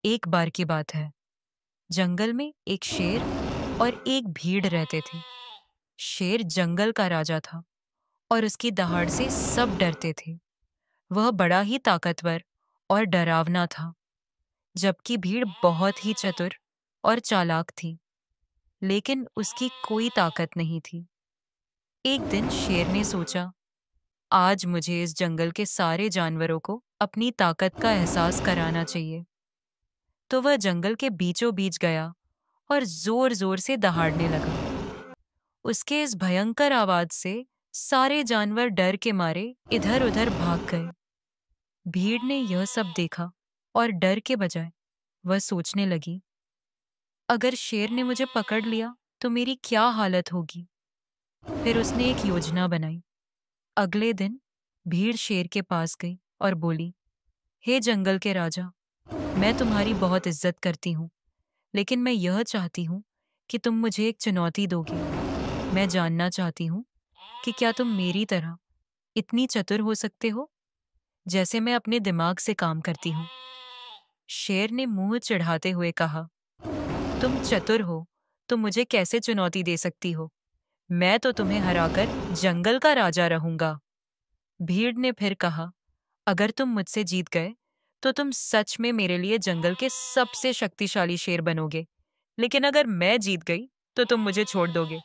एक बार की बात है। जंगल में एक शेर और एक भीड़ रहते थे। शेर जंगल का राजा था और उसकी दहाड़ से सब डरते थे। वह बड़ा ही ताकतवर और डरावना था, जबकि भीड़ बहुत ही चतुर और चालाक थी, लेकिन उसकी कोई ताकत नहीं थी। एक दिन शेर ने सोचा, आज मुझे इस जंगल के सारे जानवरों को अपनी ताकत का एहसास कराना चाहिए। तो वह जंगल के बीचों बीच गया और जोर जोर से दहाड़ने लगा। उसके इस भयंकर आवाज से सारे जानवर डर के मारे इधर उधर भाग गए। भीड़ ने यह सब देखा और डर के बजाय वह सोचने लगी, अगर शेर ने मुझे पकड़ लिया तो मेरी क्या हालत होगी। फिर उसने एक योजना बनाई। अगले दिन भीड़ शेर के पास गई और बोली, हे जंगल के राजा, मैं तुम्हारी बहुत इज्जत करती हूँ, लेकिन मैं यह चाहती हूँ कि तुम मुझे एक चुनौती दोगे। मैं जानना चाहती हूँ कि क्या तुम मेरी तरह इतनी चतुर हो सकते हो, जैसे मैं अपने दिमाग से काम करती हूँ। शेर ने मुंह चिढ़ाते हुए कहा, तुम चतुर हो तो मुझे कैसे चुनौती दे सकती हो? मैं तो तुम्हें हराकर जंगल का राजा रहूंगा। भीड़ ने फिर कहा, अगर तुम मुझसे जीत गए तो तुम सच में मेरे लिए जंगल के सबसे शक्तिशाली शेर बनोगे, लेकिन अगर मैं जीत गई तो तुम मुझे छोड़ दोगे।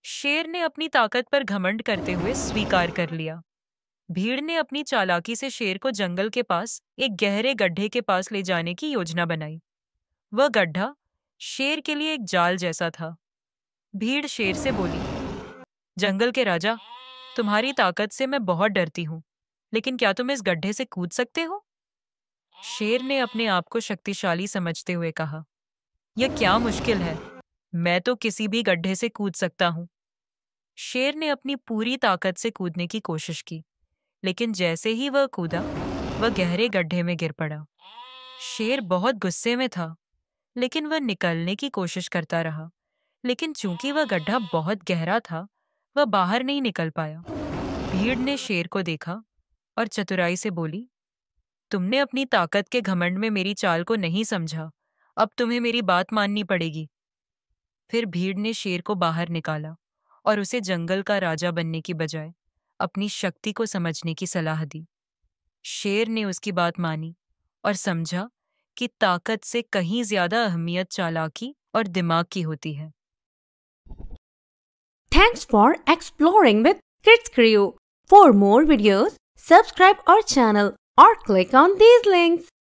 शेर ने अपनी ताकत पर घमंड करते हुए स्वीकार कर लिया। भीड़ ने अपनी चालाकी से शेर को जंगल के पास एक गहरे गड्ढे के पास ले जाने की योजना बनाई। वह गड्ढा शेर के लिए एक जाल जैसा था। भीड़ शेर से बोली, जंगल के राजा, तुम्हारी ताकत से मैं बहुत डरती हूँ, लेकिन क्या तुम इस गड्ढे से कूद सकते हो? शेर ने अपने आप को शक्तिशाली समझते हुए कहा, यह क्या मुश्किल है, मैं तो किसी भी गड्ढे से कूद सकता हूँ। शेर ने अपनी पूरी ताकत से कूदने की कोशिश की, लेकिन जैसे ही वह कूदा, वह गहरे गड्ढे में गिर पड़ा। शेर बहुत गुस्से में था, लेकिन वह निकलने की कोशिश करता रहा, लेकिन चूंकि वह गड्ढा बहुत गहरा था, वह बाहर नहीं निकल पाया। भीड़ ने शेर को देखा और चतुराई से बोली, तुमने अपनी ताकत के घमंड में मेरी चाल को नहीं समझा, अब तुम्हें मेरी बात माननी पड़ेगी। फिर भीड़ ने शेर को बाहर निकाला और उसे जंगल का राजा बनने की बजाय अपनी शक्ति को समझने की सलाह दी। शेर ने उसकी बात मानी और समझा कि ताकत से कहीं ज्यादा अहमियत चालाकी और दिमाग की होती है। Thanks for exploring with Kids Crew. For more videos, subscribe our channel or click on these links.